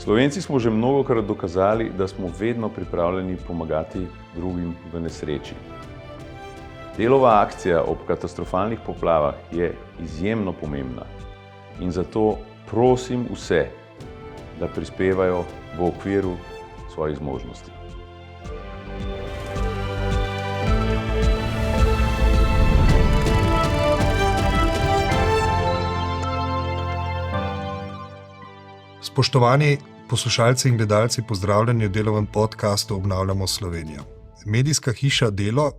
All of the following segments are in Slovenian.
Slovenci smo že mnogokrat dokazali, da smo vedno pripravljeni pomagati drugim v nesreči. Delova akcija ob katastrofalnih poplavah je izjemno pomembna in zato prosim vse, da prispevajo v okviru svojih zmožnosti. Spoštovani poslušalci in gledalci, pozdravljeni v Delovem podcastu Obnavljamo Slovenijo. Medijska hiša Delo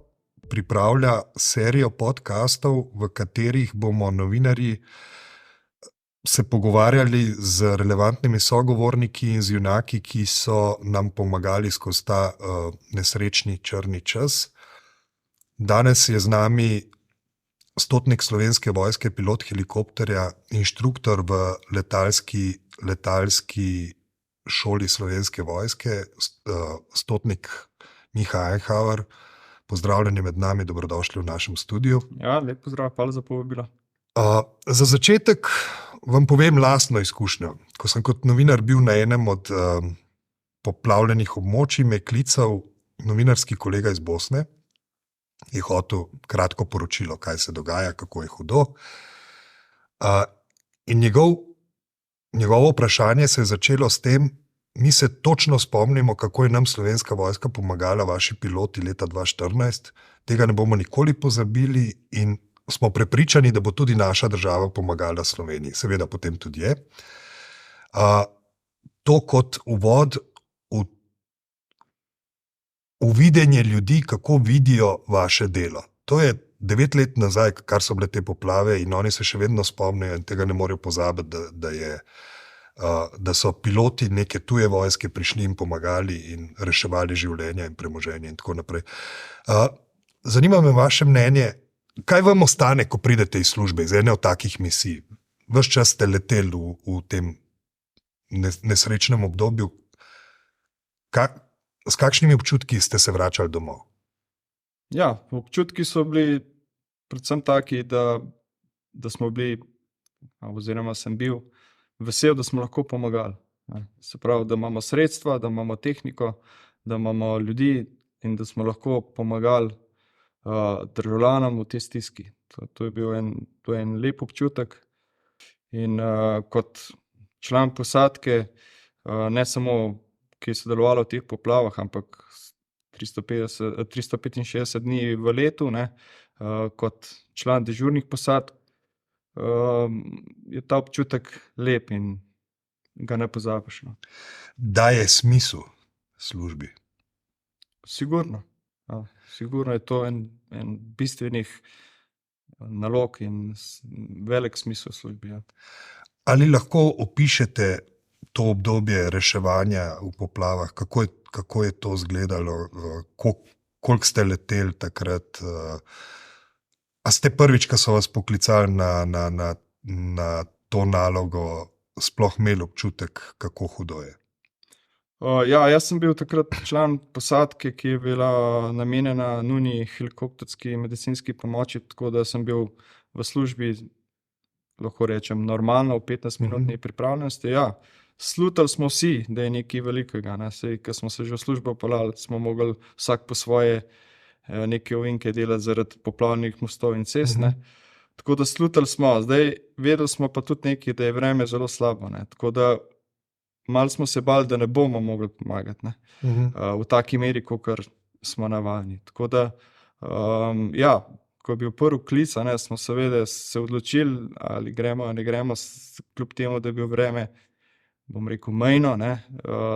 pripravlja serijo podcastov, v katerih bomo novinarji se pogovarjali z relevantnimi sogovorniki in z junaki, ki so nam pomagali skozi ta nesrečni črni čas. Danes je z nami stotnik Slovenske vojske, pilot helikopterja, inštruktor v letalski šoli Slovenske vojske, stotnik Miha Einhauer. Pozdravljeni med nami, dobrodošli v našem studiu. Ja, lep pozdrav, hvala za povabilo. Za začetek vam povem lastno izkušnjo. Ko sem kot novinar bil na enem od poplavljenih območij, me je klical novinarski kolega iz Bosne, je hotel kratko poročilo, kaj se dogaja, kako je hudo. In njegovo vprašanje se je začelo s tem, mi se točno spomnimo, kako je nam Slovenska vojska pomagala, vaši piloti leta 2014, tega ne bomo nikoli pozabili in smo prepričani, da bo tudi naša država pomagala Sloveniji. Seveda potem tudi je. To kot uvod v videnje ljudi, kako vidijo vaše delo. To je 9 let nazaj, kar so bile te poplave in oni se še vedno spomnijo in tega ne morejo pozabiti, da so piloti neke tuje vojske prišli in pomagali in reševali življenja in premoženje in tako naprej. Zanima me vaše mnenje, kaj vam ostane, ko pridete iz službe, iz ene od takih misij? Ves čas ste leteli v tem nesrečnem obdobju. S kakšnimi občutki ste se vračali domov? Ja, občutki so bili predvsem taki, da smo bili, oziroma sem bil vesel, da smo lahko pomagali. Se pravi, da imamo sredstva, da imamo tehniko, da imamo ljudi in da smo lahko pomagali državljanom v tej stiski. To je bil en lep občutek. In kot član posadke, ne samo, ki je sodelovalo v teh poplavah, ampak 365 dni v letu, kot član dežurnih posadk, je ta občutek lep in ga ne pozabiš. Daje smisel službi? Sigurno. Sigurno je to en bistvenih nalog in velik smisel službi. Ja. Ali lahko opišete to obdobje reševanja v poplavah, kako je to izgledalo, koliko ste leteli takrat? A ste prvič, ko so vas poklicali na to nalogo, sploh imeli občutek, kako hudo je? Ja, jaz sem bil takrat član posadke, ki je bila namenjena nujni helikopterski medicinski pomoči, tako da sem bil v službi, lahko rečem, normalno v 15-minutni pripravljenosti. Ja, slutili smo vsi, da je nekaj velikega. Saj, ko smo se že v službo pelali, smo mogli vsak po svoje neke ovinke delati zaradi poplavljenih mostov in cest. Tako da slutili smo. Zdaj vedeli smo pa tudi nekaj, da je vreme zelo slabo. Tako da malo smo se bali, da ne bomo mogli pomagati v taki meri, kakor smo navadni. Tako da, ja, ko je bil prvi klic, smo seveda se odločili, ali gremo, ali ne gremo, kljub temu, da je bil vreme, bom rekel, mejno,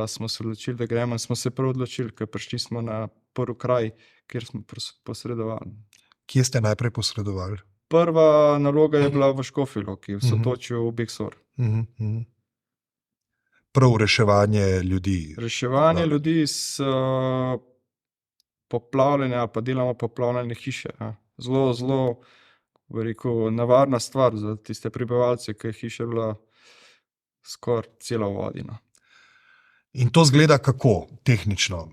smo se odločili, da gremo in smo se prav odločili, ker prišli smo na prvi kraj, kjer smo posredovali. Kje ste najprej posredovali? Prva naloga je bila v Škofji Loki, v Sotočju, v Big Sur. Prav reševanje ljudi. Reševanje ljudi s poplavljanja, pa delamo poplavljene hiše. Zelo, rekel, nevarna stvar za tiste prebivalce, ki je hiša bila skoraj cela v vodi. In to zgleda kako tehnično?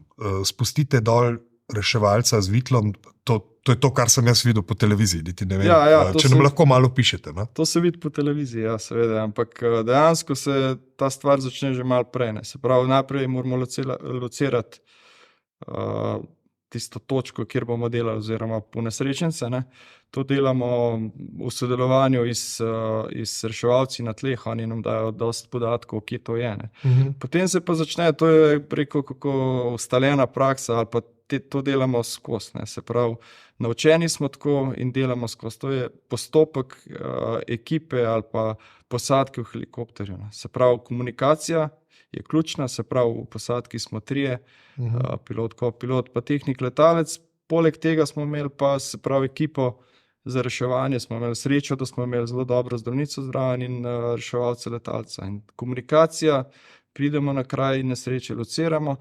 Spustite dol reševalca z vitlom, to je to, kar sem jaz videl po televiziji. Niti ne vem, to če nam lahko malo pišete. No? To se vidi po televiziji, ja, seveda, ampak dejansko se ta stvar začne že malo prej. Se pravi, najprej moramo locirati tisto točko, kjer bomo delali, oziroma ponesrečence. To delamo v sodelovanju iz reševalci na tleh, oni nam dajo dosti podatkov, kje to je. Potem se pa začne, to je preko kako ustaljena praksa, ali pa to delamo skozi. Se pravi, naučeni smo tako in delamo skozi. To je postopek ekipe ali pa posadke v helikopterju. Se pravi, komunikacija je ključna, se pravi, v posadki smo 3, pilot, kopilot, pa tehnik, letalec. Poleg tega smo imeli pa, se pravi, ekipo za reševanje, smo imeli srečo, da smo imeli zelo dobro zdravnico zraven in reševalce letalca. In komunikacija, pridemo na kraj nesreče, lociramo,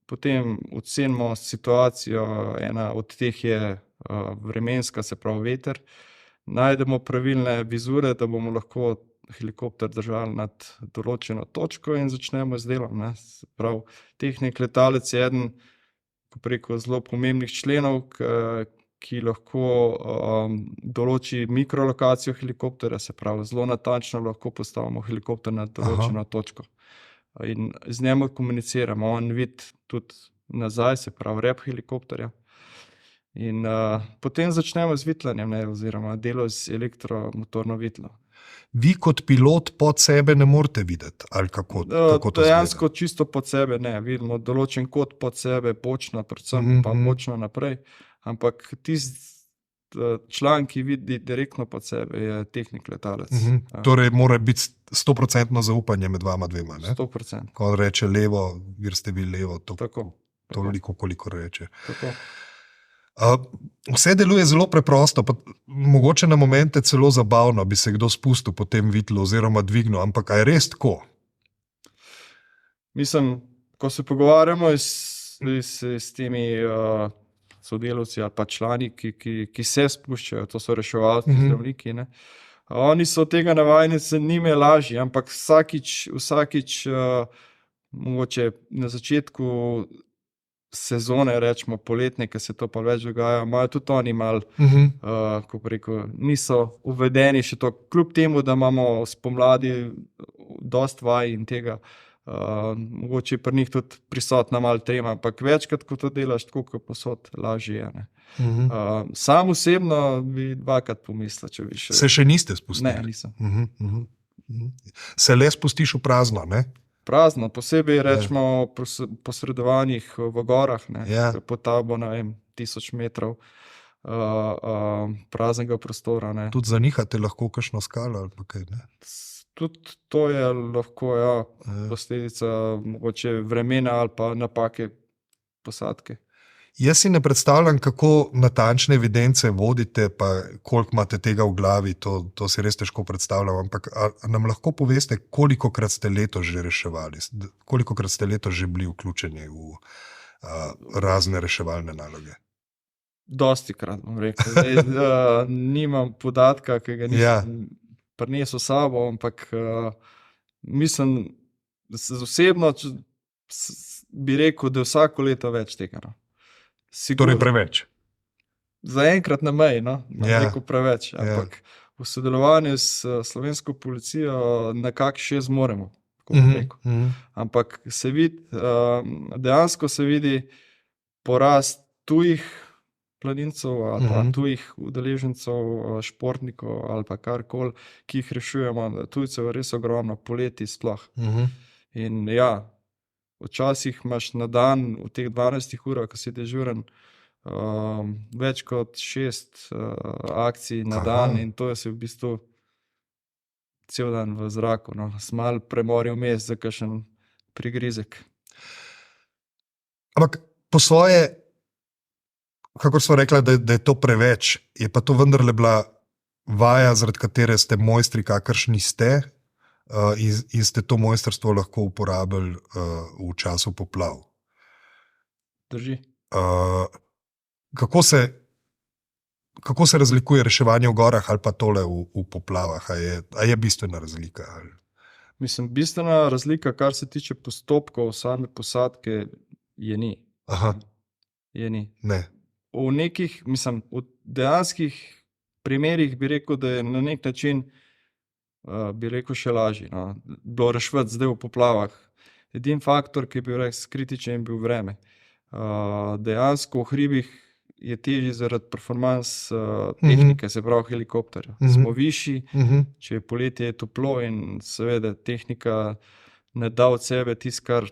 potem ocenimo situacijo, ena od teh je vremenska, se pravi veter, najdemo pravilne vizure, da bomo lahko helikopter držali nad določeno točko in začnemo z delom. Se pravi, tehnik, letalec je eden preko zelo pomembnih členov, ki lahko določi mikrolokacijo helikopterja, se pravi, zelo natančno lahko postavimo helikopter na določeno točko. In z njim komuniciramo, on vidi tudi nazaj, se pravi, rep helikopterja. In potem začnemo z vitlanjem, oziroma delo z elektromotorno vitlo. Vi kot pilot pod sebe ne morete videti, ali kako to dejansko čisto pod sebe ne, vidimo določen kot pod sebe, bočno, predvsem pa bočno naprej, ampak tisti član, ki vidi direktno pod sebe, je tehnik, letalec. Torej mora biti 100% zaupanje med vama dvema, ne? 100%. Ko on reče levo, vir ste vi levo, Tako. koliko reče. Tako. Vse deluje zelo preprosto, pa mogoče na momente celo zabavno, bi se kdo spustil po tem vitlu oziroma dvignil, ampak a je res tako? Mislim, ko se pogovarjamo s temi sodelavci ali pa člani, ki se spuščajo, to so reševalci, zdravniki, oni so tega navajeni, se njime lažje, ampak vsakič mogoče na začetku sezone, rečemo poletne, ker se to pa več dogaja, imajo tudi oni malo, kako bi rekel, niso uvedeni še to, kljub temu, da imamo spomladi dosti vaj in tega, mogoče pri njih tudi prisotna malo trema, ampak večkrat, ko to delaš tako, kot posod, lažje je. Sam osebno bi 2krat pomislil, če bi še... Se še niste spustili? Ne, nisem. Se le spustiš v prazno, ne? Prazno, posebej rečemo posredovanjih v gorah, po tabo, 1000 metrov praznega prostora. Tudi zanihate lahko kakšno skalo ali pa kaj, ne? Tudi to je lahko, posledica mogoče vremena ali pa napake posadke. Jaz si ne predstavljam, kako natančne evidence vodite, pa koliko imate tega v glavi, to si res težko predstavljam, ampak nam lahko poveste, kolikokrat ste letos že reševali, kolikokrat ste letos že bili vključeni v razne reševalne naloge? Dostikrat, bom rekel. Zdaj, nimam podatka, ki ga nisem prinesel s sabo, ampak mislim, osebno bi rekel, da vsako leto več tega. Torej preveč? Zaenkrat na meji, rekel preveč, ampak v sodelovanju s slovensko policijo nekako še zmoremo. Ampak se vidi, dejansko se vidi porast tujih planincev ali pa tujih udeležencev, športnikov ali pa karkoli, ki jih rešujemo, tujcev je res ogromno, poleti sploh. In včasih imaš na dan v teh 12 urah, ko si dežuren, več kot 6 akcij na dan in to je se v bistvu cel dan v zraku. Malo premoril vmes za kakšen prigrizek. Ampak po svoje, kakor smo rekla, da je to preveč, je pa to vendarle bila vaja, zaradi katere ste mojstri, kakršni ste, in ste to mojstrstvo lahko uporabili v času poplav. Drži. Kako se razlikuje reševanje v gorah ali pa tole v poplavah? A je bistvena razlika? Mislim, bistvena razlika, kar se tiče postopkov same posadke, je ni. Je ni. Ne. V nekih, mislim, v dejanskih primerih bi rekel, da je na nek način, bi rekel, še lažje. No. Bilo rešiti zdaj v poplavah. Edini faktor, ki je bil res kritičen, je bil vreme. Dejansko v hribih je težje zaradi performance tehnike, se pravi helikopterja. Smo višji, če je poletje je toplo in seveda tehnika ne da od sebe tisto, kar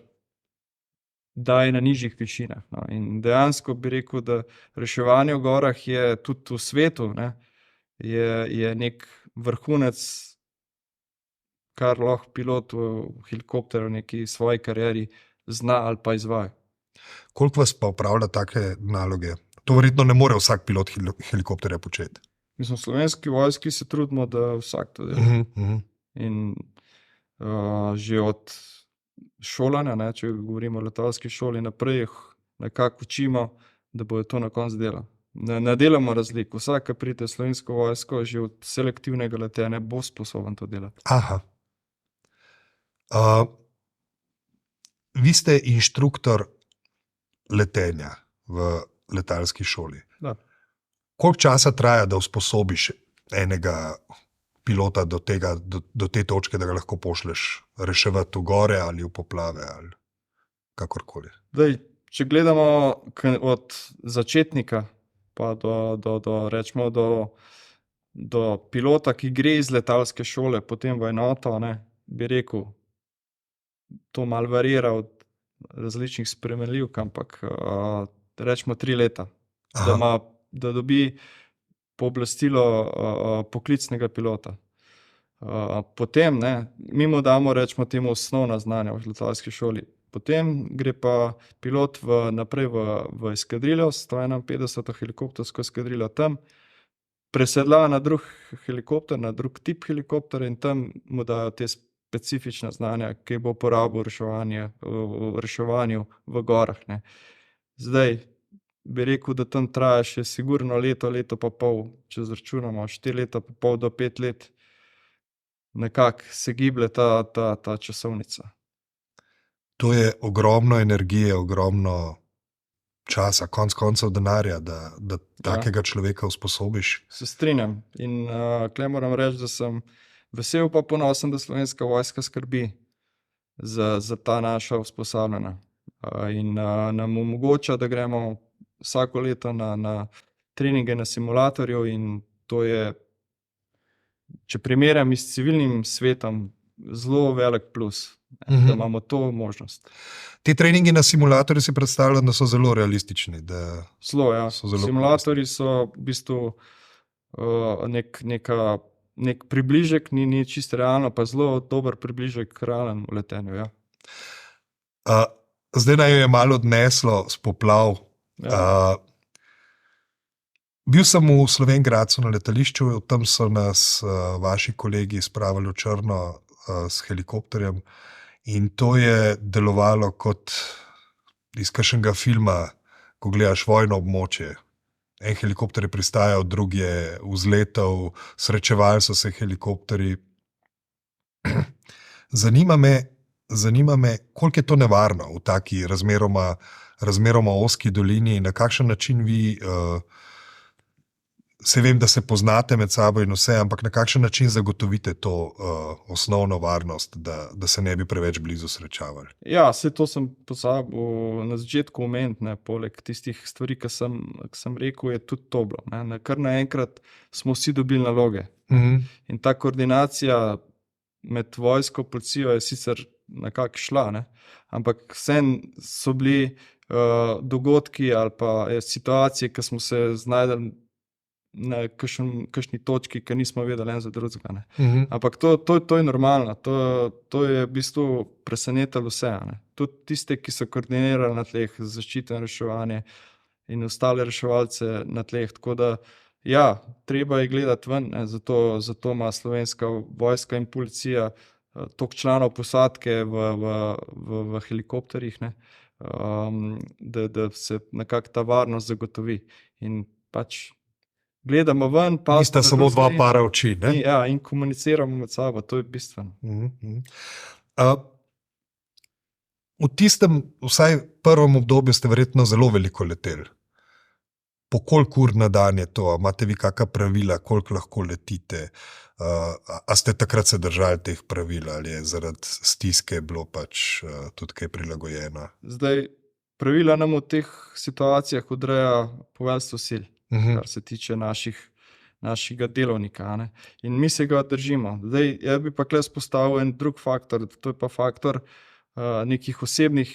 daje na nižjih višinah. No. In dejansko bi rekel, da reševanje v gorah je tudi v svetu, ne, je nek vrhunec, kar lahko pilot v helikopterju v neki svoji karieri zna ali pa izvaja. Koliko vas pa opravlja take naloge? To verjetno ne more vsak pilot helikopterja početi. Mislim, v Slovenski vojski se trudimo, da vsak to dela. In že od šolanja, ne, če govorimo o letalski šoli, naprej jih nekako učimo, da bojo to na koncu delali. Ne delamo razlik. Vsak, ki pride v Slovensko vojsko, že od selektivnega letenja bo sposoben to delati. Aha. Vi ste inštruktor letenja v letalski šoli. Da. Koliko časa traja, da usposobiš enega pilota do te točke, da ga lahko pošleš reševati v gore ali v poplave ali kakorkoli? Daj, če gledamo od začetnika pa rečemo do pilota, ki gre iz letalske šole, potem v enoto, ne, bi rekel, to malo varira od različnih spremenljivk, ampak rečemo 3 leta, da dobi pooblastilo poklicnega pilota. Potem, ne, mi mu damo, rečemo temu, osnovna znanja v letalski šoli. Potem gre pa pilot naprej v eskadriljo, 151. helikoptersko eskadriljo tam, presedla na drug helikopter, na drug tip helikopterja in tam mu dajo te specifična znanja, ki bo uporabil v reševanju v gorah. Ne. Zdaj, bi rekel, da tam traja še sigurno leto pa pol, če zračunamo 4 leta pa pol do 5 let, nekako se giblje ta časovnica. To je ogromno energije, ogromno časa, konec koncev denarja, da takega človeka usposobiš. Se strinjam in tukaj moram reči, da sem vesel pa ponosen, da Slovenska vojska skrbi za ta naša usposabljanja in nam omogoča, da gremo vsako leto na treninge na simulatorju in to je, če primerjam s civilnim svetom, zelo velik plus, da imamo to možnost. Ti treningi na simulatorju si predstavljam, da so zelo realistični. Zelo, ja. Simulatorji so v bistvu nek približek, ni čisto realno, pa zelo dober približek realnemu letenju. Ja. Zdaj naj je malo odneslo s poplav. Ja. Bil sem v Slovenj Gradcu na letališču, tam so nas vaši kolegi spravili v črno s helikopterjem in to je delovalo kot iz kakšnega filma, ko gledaš vojno območje. En helikopter je pristajal, drugi je vzletel, srečevali so se helikopterji. Zanima me, koliko je to nevarno v taki razmeroma ozki dolini, na kakšen način vi, se vem, da se poznate med sabo in vse, ampak na kakšen način zagotovite to osnovno varnost, da se ne bi preveč blizu srečavali? Ja, vse to sem pozabil na začetku omeniti, poleg tistih stvari, ki sem rekel, je tudi to bilo. Kar naenkrat smo vsi dobili naloge. In ta koordinacija med vojsko, policijo je sicer nekako šla, ne? Ampak vsem so bili dogodki ali pa situacije, ki smo se znajdeli na kakšni točki, ki nismo vedeli en za drugega. Ampak to je normalno, to je v bistvu presenetilo vse. Tudi tiste, ki so koordinirali na tleh zaščite in reševanje in ostale reševalce na tleh. Tako da, ja, treba je gledati ven, zato ima Slovenska vojska in policija toliko članov posadke v helikopterjih, da se nekako ta varnost zagotovi. In pač gledamo ven, pa nista samo dva para oči, ne? Ja, in komuniciramo med sabo, to je bistveno. v tistem, vsaj prvem obdobju, ste verjetno zelo veliko leteli. Po koliko ur na dan je to? Imate vi kakšna pravila, koliko lahko letite? A ste takrat se držali teh pravil ali je zaradi stiske bilo pač tudi kaj prilagojeno? Zdaj, pravila nam v teh situacijah odreja poveljstvo sil, kar se tiče našega delovnika. A ne? In mi se ga držimo. Zdaj, jaz bi pa tukaj spostavil en drug faktor, to je pa faktor nekih osebnih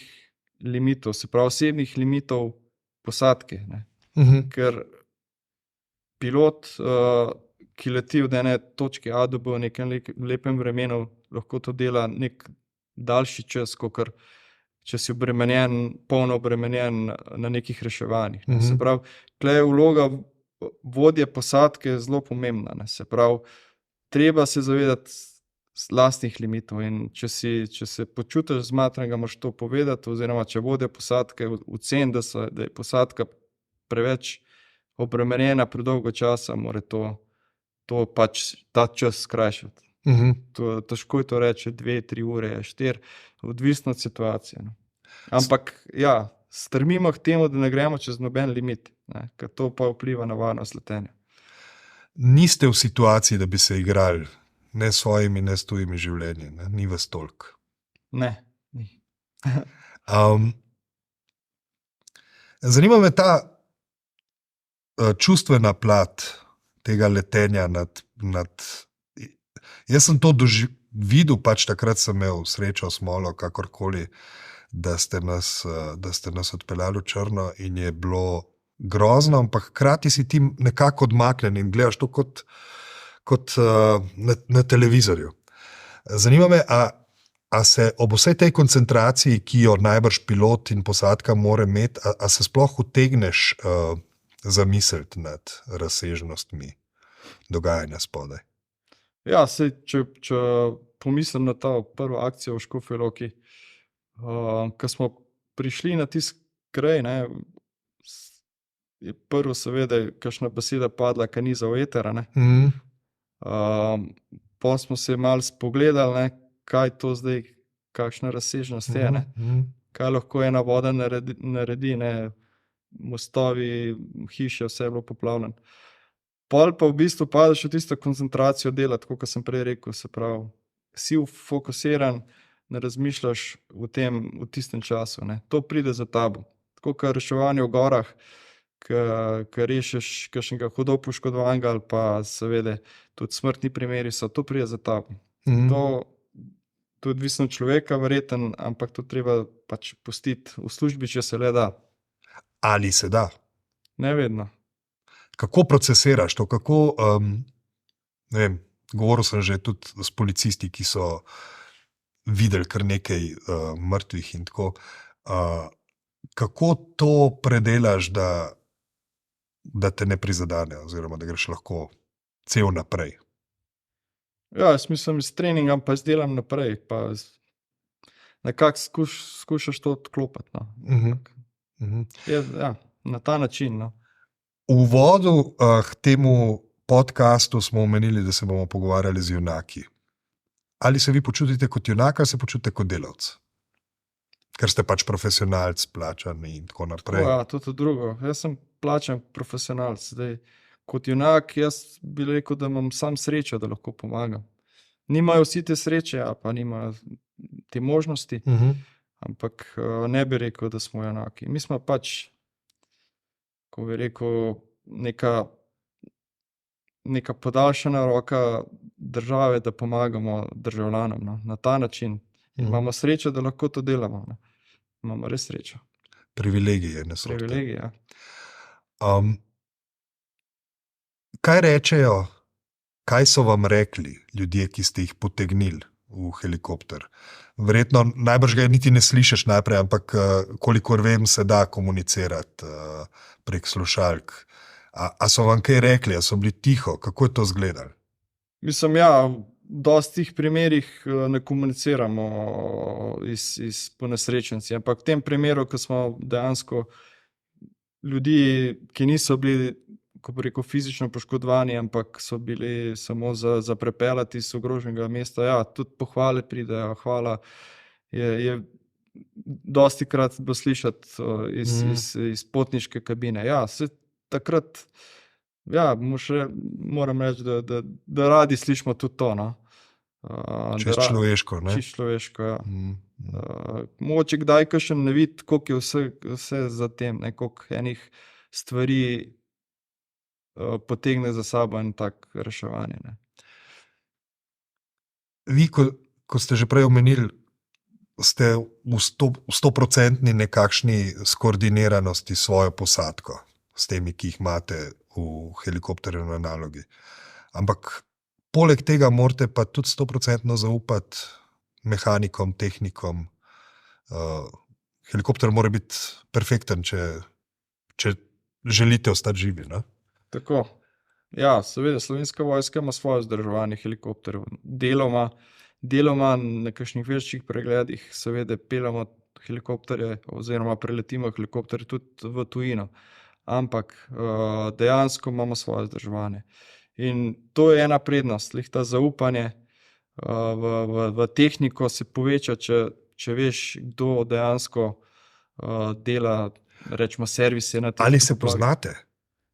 limitov, se pravi osebnih limitov posadke. Ne? Ker pilot, ki leti od ene točke A do B v nekem lepem vremenu, lahko to dela nek daljši čas, kakor če si polno obremenjen na nekih reševanjih. Se pravi, tukaj je vloga vodje posadke zelo pomembna. Ne? Se pravi, treba se zavedati lastnih limitov in če se počutiš zmatranega, moraš to povedati, oziroma če vodja posadke oceni, da je posadka preveč obremenjena predolgo časa, mora to pač ta čas skrajšati. Težko je to reči, 2-3 ure, 4, odvisno od situacije. No. Ampak ja, strmimo k temu, da ne gremo čez noben limit, ne, ker to pa vpliva na varnost letenja. Niste v situaciji, da bi se igrali ne s svojimi, ne s tujimi življenji, ne? Ni vas toliko. Ne, ni. Zanima me ta čustvena plat tega letenja jaz sem to videl, pač takrat sem imel srečo, smolo, kakorkoli, da ste nas odpeljali v črno in je bilo grozno, ampak hkrati si ti nekako odmaknjen in gledaš to kot na televizorju. Zanima me, a se ob vsej tej koncentraciji, ki jo najbrž pilot in posadka mora imeti, a se sploh utegneš zamisliti nad razsežnostmi dogajanja spodaj? Ja, sej, če pomislim na ta prvo akcijo v Škofji Loki, ko smo prišli na tisti kraj, ne, je prvo seveda kakšna beseda padla, ki ni za v eter, ne. Pol smo se malo spogledali, ne, kaj to zdaj, kakšna razsežnost je, ne. Kaj lahko ena voda naredi, ne, mostovi, hiše, vse je bilo poplavljeno. Pol pa v bistvu padeš v tisto koncentracijo dela, tako kot sem prej rekel, se pravi, si fokusiran, ne razmišljaš v tistem času, ne. To pride za tabo. Tako kot reševanje v gorah, ko rešiš kakšnega hudo poškodovanega ali pa seveda tudi smrtni primeri so, to pride za tabo. To je odvisno od človeka verjetno, ampak to treba pač pustiti v službi, če se le da. Ali se da? Ne vedno. Kako procesiraš to? Kako, ne vem, govoril sem že tudi s policisti, ki so videli kar nekaj mrtvih in tako. Kako to predelaš, da te ne prizadene oziroma da greš lahko cel naprej? Ja, jaz mislim, s treningom pa delam naprej, pa nekako skušaš to odklopiti. No. Ja, na ta način. No. V uvodu k temu podcastu smo omenili, da se bomo pogovarjali z junaki. Ali se vi počutite kot junak ali se počutite kot delavec? Ker ste pač profesionalc, plačani in tako naprej. Ja, to drugo. Jaz sem plačan profesionalc. Zdaj, kot junak, jaz bi rekel, da imam sam srečo, da lahko pomagam. Nimajo vsi te sreče, pa nimajo te možnosti, ampak ne bi rekel, da smo junaki. Mi smo pač, ko bi rekel, neka podaljšana roka države, da pomagamo državljanom, no, na ta način. Imamo srečo, da lahko to delamo. Ne. Imamo res srečo. Privilegije, ne sorte. Privilegije, ja. Kaj rečejo, kaj so vam rekli ljudje, ki ste jih potegnili v helikopter? Verjetno najbrž ga niti ne slišiš najprej, ampak kolikor vem, se da komunicirati prek slušalk. A so vam kaj rekli, a so bili tiho? Kako je to izgledalo? Mislim, ja, v dosti tih primerih ne komuniciramo iz ponesrečenci, ampak v tem primeru, ko smo dejansko ljudi, ki niso bili, ko bi rekel, fizično poškodovani, ampak so bili samo za prepeljati iz ogroženega mesta, ja, tudi pohvale pridejo, hvala. Je dosti krat bilo slišati iz potniške kabine. Ja, takrat, ja, moram reči, da radi slišimo tudi to. No. Čist človeško. Čist človeško, ja. Mogoče kdaj kakšen ne vidi, koliko je vse za tem, koliko enih stvari potegne za sabo en tak reševanje. Ne. Vi, ko ste že prej omenili, ste v 100% nekakšni skoordiniranosti s svojo posadko, s temi, ki jih imate v helikopterju na nalogi. Ampak poleg tega morate pa tudi 100% zaupati mehanikom, tehnikom. Helikopter mora biti perfekten, če želite ostati živi. Ne? Tako. Ja, seveda, Slovenska vojska ima svoje vzdrževanje helikopterjev. Deloma na kakšnih večjih pregledih seveda peljamo helikopterje oziroma preletimo helikopterje tudi v tujino. Ampak dejansko imamo svoje vzdrževanje. In to je ena prednost, ta zaupanje v tehniko se poveča, če veš, kdo dejansko dela, rečemo, servise na tehniko. Ali se poznate?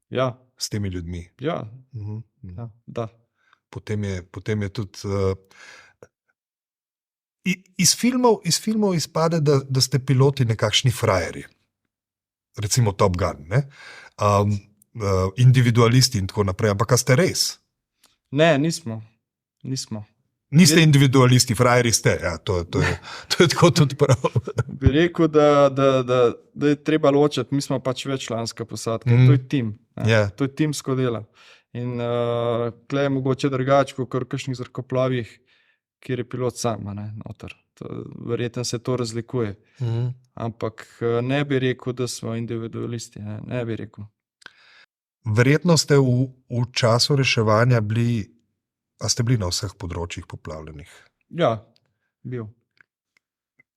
Ja. S temi ljudmi? Ja, ja, da. Potem je tudi... Iz filmov izpade, da ste piloti nekakšni frajeri. Recimo Top Gun, ne? Individualisti in tako naprej. Ampak a ste res? Ne, nismo. Niste individualisti, frajeri ste. Ja, to je tako tudi prav. Bi rekel, da je treba ločiti. Mi smo pač veččlanska posadka. To je tim. Yeah. To je timsko delo. In tukaj je mogoče drugače, kot v kakšnih zrakoplovih, kjer je pilot sam, noter. Verjetno se to razlikuje. Ampak ne bi rekel, da smo individualisti. Ne bi rekel. Verjetno ste v času reševanja ste bili na vseh področjih poplavljenih? Ja, bil.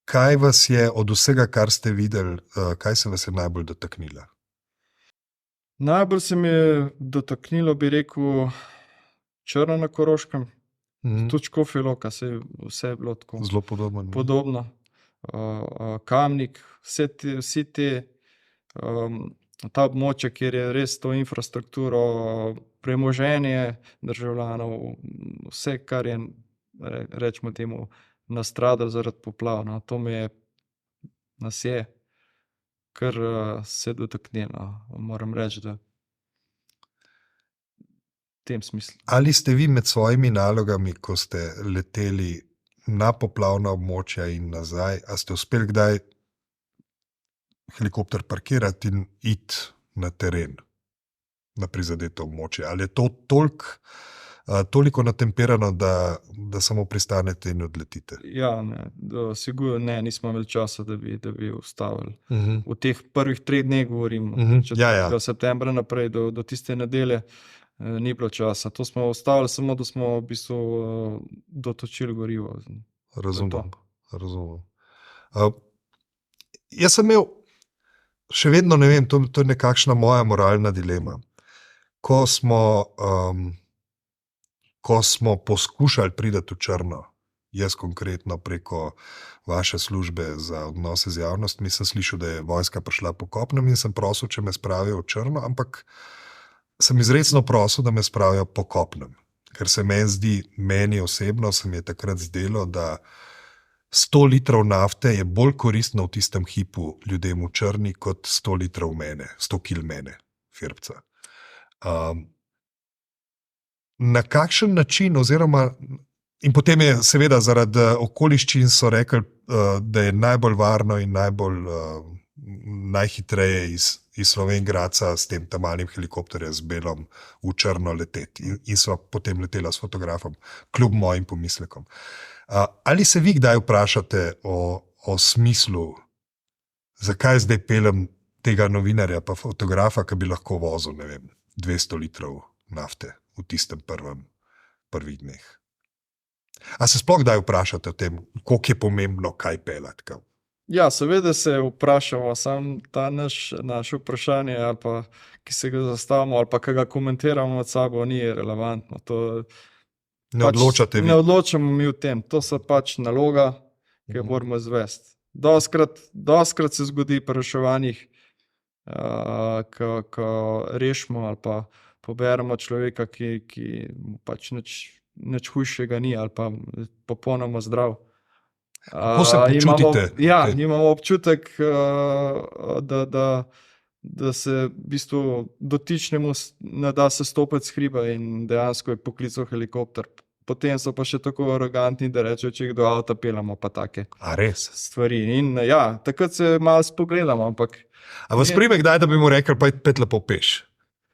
Kaj vas je od vsega, kar ste videli, kaj se vas je najbolj dotaknilo? Najbolj se mi je dotaknilo, bi rekel, Črna na Koroškem. Tudi Škofja Loka, vse je bilo tako. Zelo podobno. Podobno. Kamnik, vsi te ta območja, kjer je res to infrastrukturo, premoženje državljanov, vse, kar je, rečemo temu, nastradalo zaradi poplav. No, to nas je kar se dotaknilo. Moram reči, da v tem smislu. Ali ste vi med svojimi nalogami, ko ste leteli na poplavna območja in nazaj, a ste uspeli kdaj helikopter parkirati in iti na teren, na prizadeto območje? Ali je to toliko natemperano, da samo pristanete in odletite? Ja, sigurno ne, nismo imeli časa, da bi ustavili. V teh prvih 3 dneh govorim, 4. septembra naprej do tiste nedelje ni bilo časa. To smo ustavili samo, da smo v bistvu dotočili gorivo. Razumem. Jaz sem imel, še vedno ne vem, to je nekakšna moja moralna dilema. Ko smo poskušali priti v Črno, jaz konkretno preko vaše službe za odnose z javnostmi, sem slišal, da je vojska prišla po kopnem in sem prosil, če me spravijo v Črno, ampak sem izrecno prosil, da me spravijo po kopnem. Ker se meni osebno se mi je takrat zdelo, da 100 litrov nafte je bolj koristno v tistem hipu ljudem v Črni, kot 100 litrov mene, 100 kil mene, Firbca. Na kakšen način, oziroma, in potem je seveda zaradi okoliščin so rekli, da je najbolj varno in najhitreje iz Slovenj-Gradca s tem malim helikopterjem z Belom v Črno leteti. In sva potem letela s fotografom, kljub mojim pomislekom. Ali se vi kdaj vprašate o smislu, zakaj zdaj peljem tega novinarja pa fotografa, ki bi lahko vozil, ne vem, 200 litrov nafte v tistem prvih dneh? A se sploh kdaj vprašate o tem, koliko je pomembno, kaj peljati? Ja, seveda se vprašamo, samo ta naše vprašanje, ali pa, ki se ga zastavimo, ali pa ki ga komentiramo med sabo, ni relevantno. Ne odločate vi? Ne odločamo mi v tem. To so pač naloga, ki jo moramo izvesti. Doskrat se zgodi pri reševanjih, ko rešimo ali pa poberemo človeka, ki mu pač nič hujšega ni ali pa popolnoma zdrav. Kako se počutite? Imamo občutek, da se v bistvu dotičnemu ne da se stopiti s hriba in dejansko je poklical helikopter. Potem so pa še tako arogantni, da rečejo, če jih do avta peljamo, pa take A res? stvari. In ja, takrat se malo spogledamo, ampak A vas prime kdaj, da bi mu rekel, pa pet lepo peš?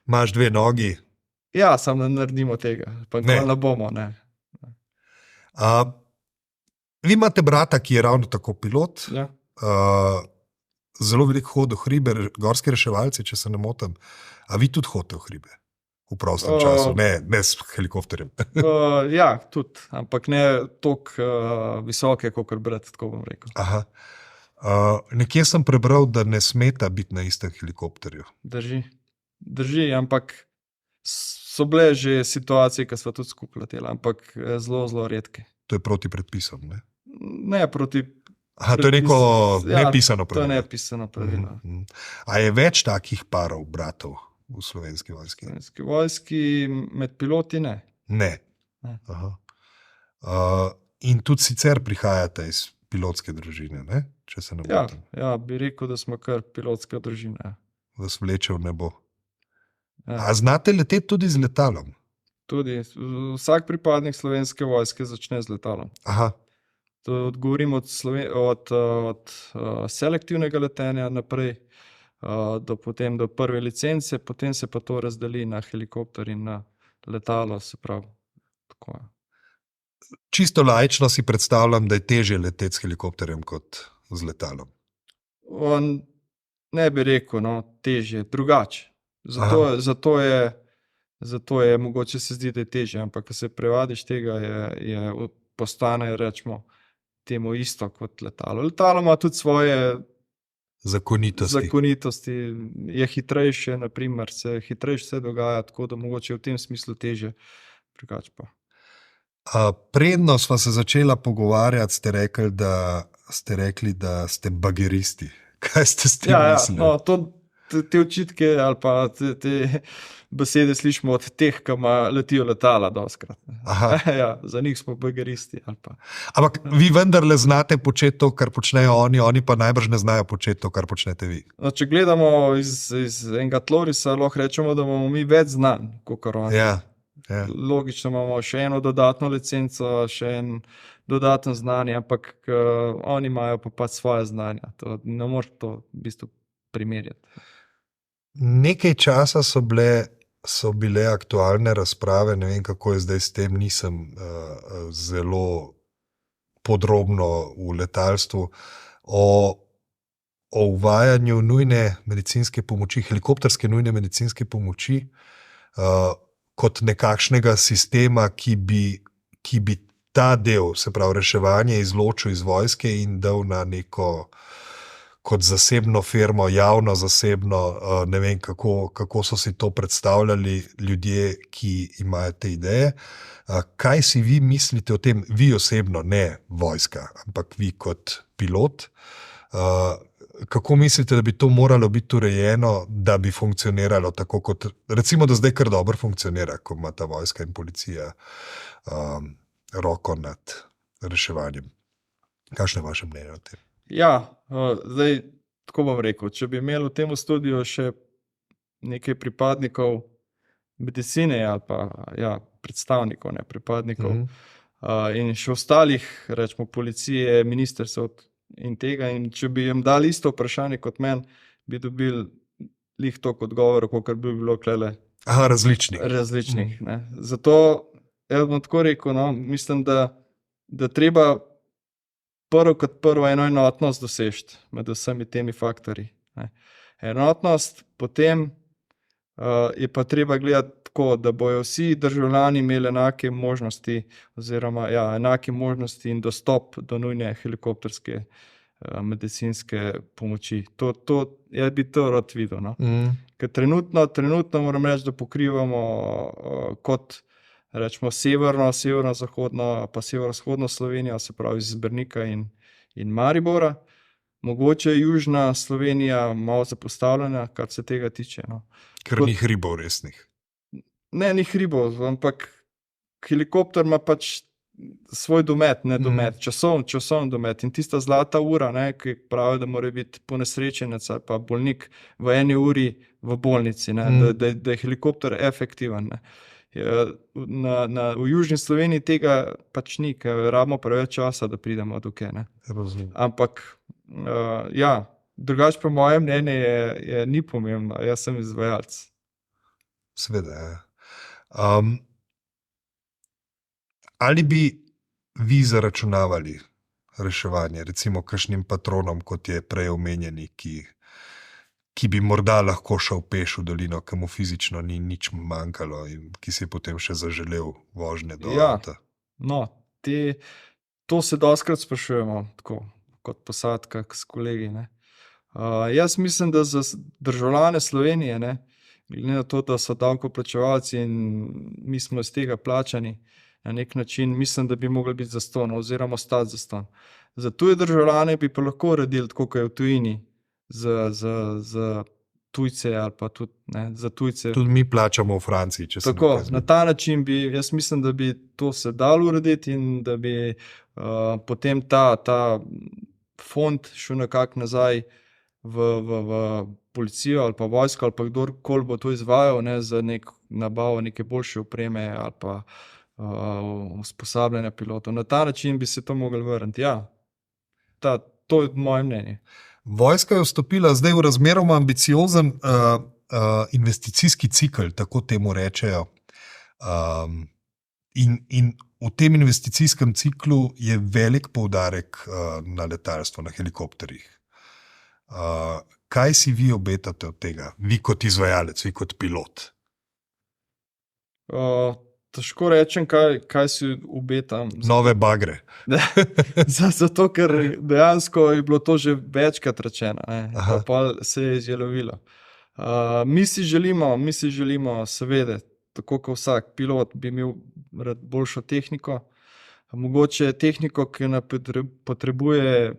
Imaš 2 nogi? ja, samo ne naredimo tega, pa ne bomo, ne. Vi imate brata, ki je ravno tako pilot. Ja. Zelo veliko hodi v hribe, gorski reševalci, če se ne motim. A vi tudi hodite v hribe? V prostem času, ne s helikopterjem. Ja, tudi, ampak ne toliko visoke, kot brat, tako bom rekel. Aha. Nekje sem prebral, da ne smeta biti na istem helikopterju. Drži, ampak so bile že situacije, ki smo tudi skupaj leteli, ampak zelo, zelo redke. To je proti predpisom, ne? Ne proti. Aha, to je neko nepisano pravilo. To je nepisano pravilo. A je več takih parov bratov v Slovenski vojski? V Slovenski vojski med piloti ne. Ne. Aha. In tudi sicer prihajate iz pilotske družine, ne? Če se ne motim. Ja, bi rekel, da smo kar pilotska družina. Vas vleče v nebo. Ja. A znate leteti tudi z letalom? Tudi vsak pripadnik Slovenske vojske začne z letalom. Aha. To odgovorim od selektivnega letenja naprej, potem do prve licence, potem se pa to razdeli na helikopter in na letalo, se pravi. Tako. Čisto laično si predstavljam, da je težje leteti s helikopterjem kot z letalom. Ne bi rekel, težje, drugače. Zato je mogoče se zdi, da je težje, ampak ko se prevadiš tega, postane, rečemo, temu isto kot letalo. Letalo ima tudi svoje zakonitosti. Je hitrejše, naprimer, hitrejše se dogaja, tako da mogoče v tem smislu težje, drugače pa. Predno sva se začela pogovarjati, ste rekli, da ste bageristi. Kaj ste s tem mislili? Te očitke ali pa te besede slišimo od teh, ki letijo letala dostkrat. Ja, za njih smo bageristi. Ampak vi vendarle znate početi to, kar počnejo oni pa najbrž ne znajo početi to, kar počnete vi. Če gledamo iz enega tlorisa, lahko rečemo, da imamo mi več znanj, kot oni. Ja. Logično imamo še eno dodatno licenco, še en dodaten znanje, ampak oni imajo pa svoje znanja. Ne moreš to v bistvu primerjati. Nekaj časa so bile aktualne razprave, ne vem, kako je zdaj s tem, nisem zelo podrobno v letalstvu, o uvajanju nujne medicinske pomoči, helikopterske nujne medicinske pomoči, kot nekakšnega sistema, ki bi ta del, se pravi reševanje, izločil iz vojske in dal na neko kot zasebno firmo, javno zasebno, ne vem, kako so si to predstavljali ljudje, ki imajo te ideje. Kaj si vi mislite o tem, vi osebno, ne vojska, ampak vi kot pilot? Kako mislite, da bi to moralo biti urejeno, da bi funkcioniralo tako, kot recimo, da zdaj kar dobro funkcionira, ko ima ta vojska in policija roko nad reševanjem? Kakšno je vaše mnenje o tem? Ja, zdaj, tako bom rekel, če bi imeli v tem studiu še nekaj pripadnikov medicine ali pa predstavnikov, ne pripadnikov, in še ostalih, rečemo, policije, ministrstev in tega, in če bi jim dali isto vprašanje kot meni, bi dobili lih toliko odgovorov, kot bi bilo klele. Različnih. Zato, jaz bom tako rekel, mislim, da treba prvo eno enotnost doseči med vsemi temi faktorji. Enotnost, potem je pa treba gledati tako, da bojo vsi državljani imeli enake možnosti oziroma enake možnosti in dostop do nujne helikopterske medicinske pomoči. Jaz bi to rad videl. Ker trenutno moram reči, da pokrivamo kot rečemo severno-zahodno pa severovzhodno Slovenijo, se pravi iz Brnika in Maribora. Mogoče je južna Slovenija malo zapostavljena, kar se tega tiče. No. Ker ni hribov resnih. Ne, ni hribov, ampak helikopter ima pač svoj domet, ne domet, časovni domet. In tista zlata ura, ne, ki pravi, da mora biti ponesrečenec ali pa bolnik v 1 uri v bolnici, ne, da je helikopter efektiven. Ne. V južni Sloveniji tega pač ni, ker rabimo preveč časa, da pridemo do kje. Ampak ja, drugače pa moje mnenje je ni pomembno, jaz sem izvajalec. Seveda, ja. Ali bi vi zaračunavali reševanje, recimo kakšnim patronom, kot je prej omenjeni, ki bi morda lahko šel peš v dolino, ki mu fizično ni nič manjkalo in ki si je potem še zaželel vožnje do avta? No, to se dostikrat sprašujemo, tako kot posadka s kolegi. Ne. Jaz mislim, da za državljane Slovenije, ne, glede na to, da so davkoplačevalci in mi smo iz tega plačani, na nek način mislim, da bi mogli biti zastonj oziroma stati zastonj. Za tuje državljane bi pa lahko uredili tako, kot je v tujini, za tujce ali pa tudi ne, za tujce. Tudi mi plačamo v Franciji, če se tako, na ta način bi, jaz mislim, da bi to se dalo urediti in da bi potem ta fond šel nekako nazaj v policijo ali pa vojsko ali pa kdorkoli bo to izvajal, ne, za nabavo neke boljše opreme ali pa usposabljanja pilotov. Na ta način bi se to mogli vrniti. Ja, to je moje mnenje. Vojska je vstopila zdaj v razmeroma ambiciozen investicijski cikel, tako temu rečejo. In v tem investicijskem ciklu je velik poudarek na letalstvo, na helikopterjih. Kaj si vi obetate od tega? Vi kot izvajalec, vi kot pilot? Težko rečem, kaj si obetam. Nove bagre. Zato, ker dejansko je bilo to že večkrat rečeno, pa se je izjalovilo. Mi si želimo seveda, tako kot vsak pilot, bi imel rad boljšo tehniko. Mogoče tehniko, ki ne potrebuje,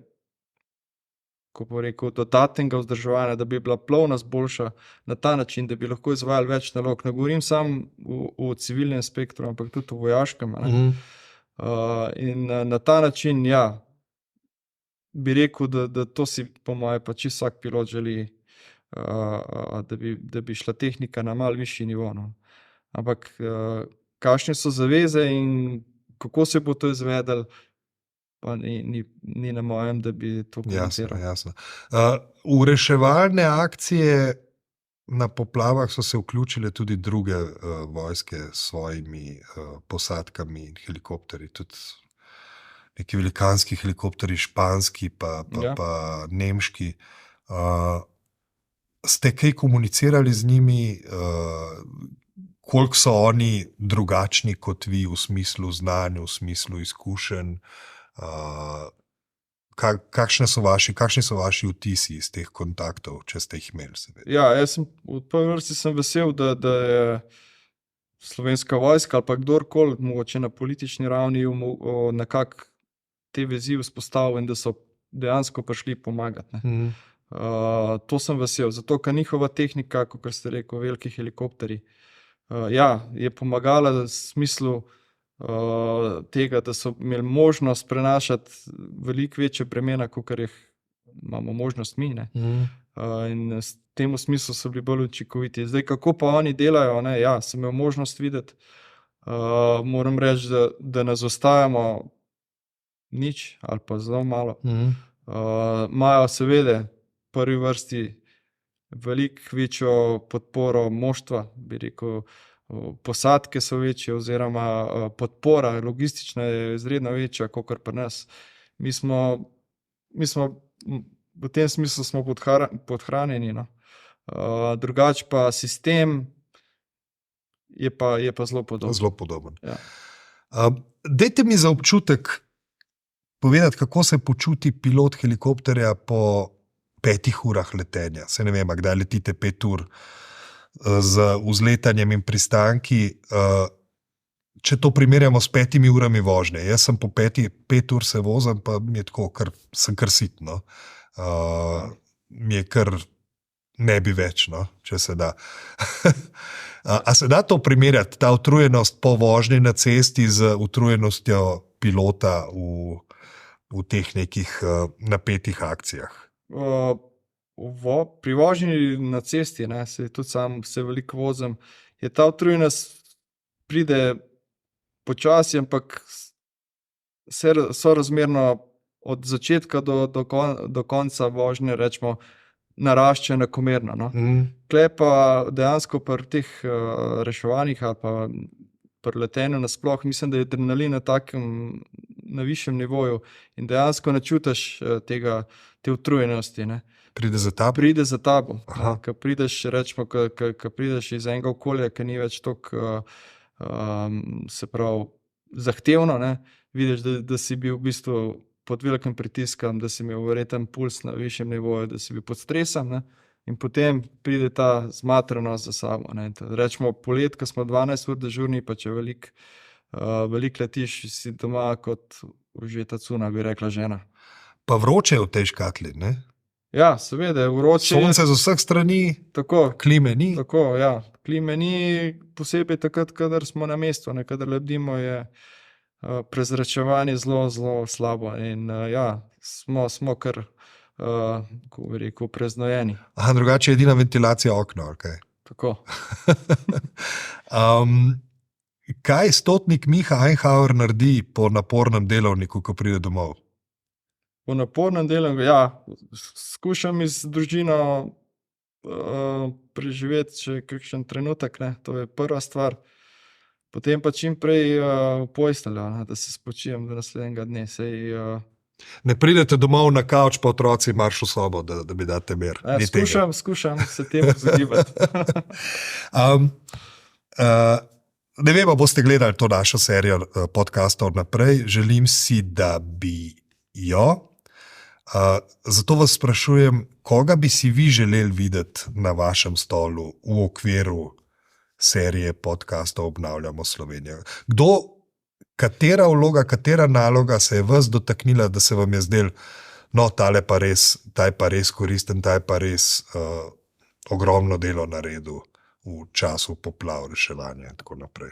ko bo rekel, dodatnega vzdrževanja, da bi bila plovnost boljša na ta način, da bi lahko izvajali več nalog. Ne govorim samo v civilnem spektru, ampak tudi v vojaškem. In na ta način, ja, bi rekel, da to si po moje pa čisto vsak pilot želi, da bi šla tehnika na malo višji nivo. No. Ampak kakšne so zaveze in kako se bo to izvedelo, pa ni na mojem, da bi to komentiral. Jasno. V reševalne akcije na poplavah so se vključile tudi druge vojske s svojimi posadkami in helikopterji, tudi neki velikanski helikopterji, španski pa nemški. Ste kaj komunicirali z njimi, koliko so oni drugačni kot vi v smislu znanja, v smislu izkušenj? Kakšni so vaši vtisi iz teh kontaktov, če ste jih imeli? Ja, jaz v prvi vrsti sem vesel, da je Slovenska vojska ali pa kdorkoli, mogoče na politični ravni, nekako te vezi vzpostavil in da so dejansko prišli pomagati. To sem vesel, zato ker njihova tehnika, kot ste rekel, veliki helikopterji, ja, je pomagala v smislu tega, da so imeli možnost prenašati veliko večje bremena, kot jih imamo možnost mi. Ne? In v tem smislu so bili bolj učinkoviti. Zdaj, kako pa oni delajo, ne? Ja, sem imel možnost videti. Moram reči, da ne zaostajamo nič ali pa zelo malo. Imajo seveda v prvi vrsti veliko večjo podporo moštva, bi rekel, posadke so večje oziroma podpora logistična je izredno večja, kakor pri nas. Mi smo v tem smislu smo podhranjeni. No. Drugače pa sistem je pa zelo podoben. Zelo podoben. Ja. Dajte mi za občutek povedati, kako se počuti pilot helikopterja po 5 urah letenja. Se ne vem, kdaj letite 5 ur z vzletanjem in pristanki. Če to primerjamo s 5 urami vožnje. Jaz sem po 5 ur se vozim, pa mi je tako, sem kar sitno. mi je kar ne bi več, no, če se da. A se da to primerjati, ta utrujenost po vožnji na cesti z utrujenostjo pilota v teh nekih napetih akcijah? Pri vožnji na cesti, ne, se tudi sam se veliko vozim, je ta utrujenost pride počasi, ampak sorazmerno od začetka do konca vožnje, rečemo, narašča enakomerno. No. Tle pa dejansko pri teh reševanjih ali pa pri letenju nasploh, mislim, da je adrenalin na višjem nivoju in dejansko ne čutiš te utrujenosti. Ne. Pride za tabo? Pride za tabo. Ko prideš, rečemo, ko prideš iz enega okolja, ki ni več toliko se pravi zahtevno, ne, vidiš, da si bil v bistvu pod velikim pritiskom, da si imel verjeten puls na višjem nivoju, da si bil pod stresom, ne, in potem pride ta zmatranost za sabo. Ne. Rečemo, polet, ko smo 12 ur dežurni, pa če veliko letiš, si doma kot užeta cuna, bi rekla žena. Pa vroče je v tej škatli, ne? Ja, seveda, vroče. Sonce z vseh strani, tako, klime ni. Tako, ja. Klime ni, posebej takrat, kadar smo na mestu, ne, kadar lebdimo, je prezračevanje zelo, zelo slabo in ja, smo kar, kako bi rekel, preznojeni. Drugače je edina ventilacija okna, ali kaj? Tako. Kaj stotnik Miha Einhauer naredi po napornem delovniku, ko pride domov? Po napornem delovniku, ja, skušam z družino preživeti še kakšen trenutek, ne, to je prva stvar. Potem pa čim prej v posteljo, da se spočijem do naslednjega dne. Ne pridete domov na kavč, pa otroci marš v sobo, da bi date mir. Skušam se temu izogibati. Ne vem, boste gledali to našo serijo podcastov naprej. Želim si, da bi jo. Zato vas sprašujem, koga bi si vi želeli videti na vašem stolu v okviru serije podcastov Obnavljamo Slovenijo. Katera vloga, katera naloga se je vas dotaknila, da se vam je zdel, no, ta je pa res koristen, ta je pa res ogromno delo naredil v času poplav, reševanja in tako naprej.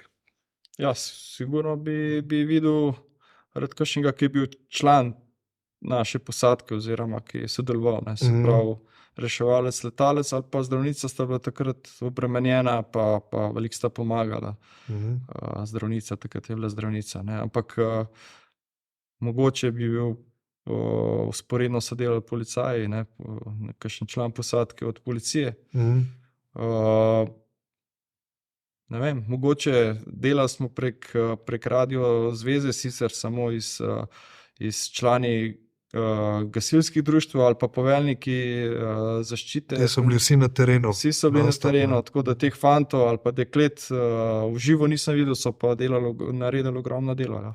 Ja, sigurno bi videl rad kakšnega, ki je bil član naše posadke oziroma ki je sodeloval, ne, se pravi, reševalec, letalec ali pa zdravnica sta bila takrat obremenjena, pa veliko sta pomagala. Zdravnica, takrat je bila zdravnica. Ne. Ampak mogoče bi bil vzporedno so delali policaji, ne, kakšen član posadke od policije. Ne vem, mogoče delali smo prek radio zveze, sicer samo iz člani gasilskih društev ali pa poveljniki zaščite. Te so bili vsi na terenu. Vsi so bili na terenu, tako da teh fantov ali pa deklet v živo nisem videl, so pa naredili ogromno delo. Ja.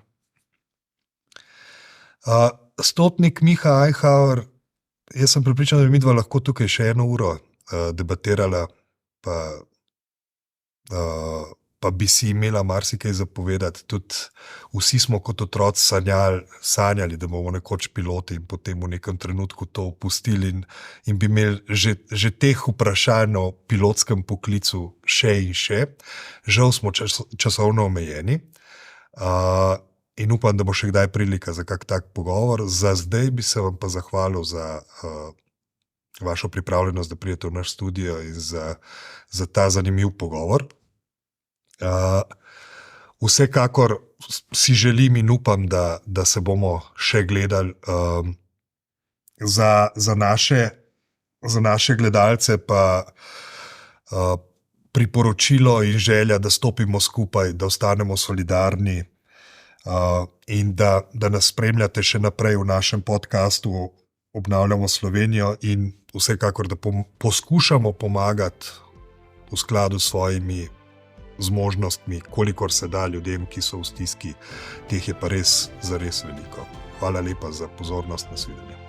Stotnik Miha Einhauer, jaz sem prepričan, da bi midva lahko tukaj še 1 uro debatirala, pa bi si imela marsikaj zapovedati. Tudi vsi smo kot otroci sanjali, da bomo nekoč piloti in potem v nekem trenutku to opustili in bi imeli že teh vprašanj o pilotskem poklicu še in še. Žal smo časovno omejeni in upam, da bo še kdaj prilika za kak tak pogovor. Za zdaj bi se vam pa zahvalil za vašo pripravljenost, da pridete v naš studio in za ta zanimiv pogovor. Vsekakor si želim in upam, da se bomo še gledali. Za naše gledalce pa priporočilo in želja, da stopimo skupaj, da ostanemo solidarni in da nas spremljate še naprej v našem podcastu Obnavljamo Slovenijo in vsekakor, da poskušamo pomagati v skladu s svojimi zmožnostmi, kolikor se da ljudem, ki so v stiski. Teh je pa res zares veliko. Hvala lepa za pozornost, nasvidenje.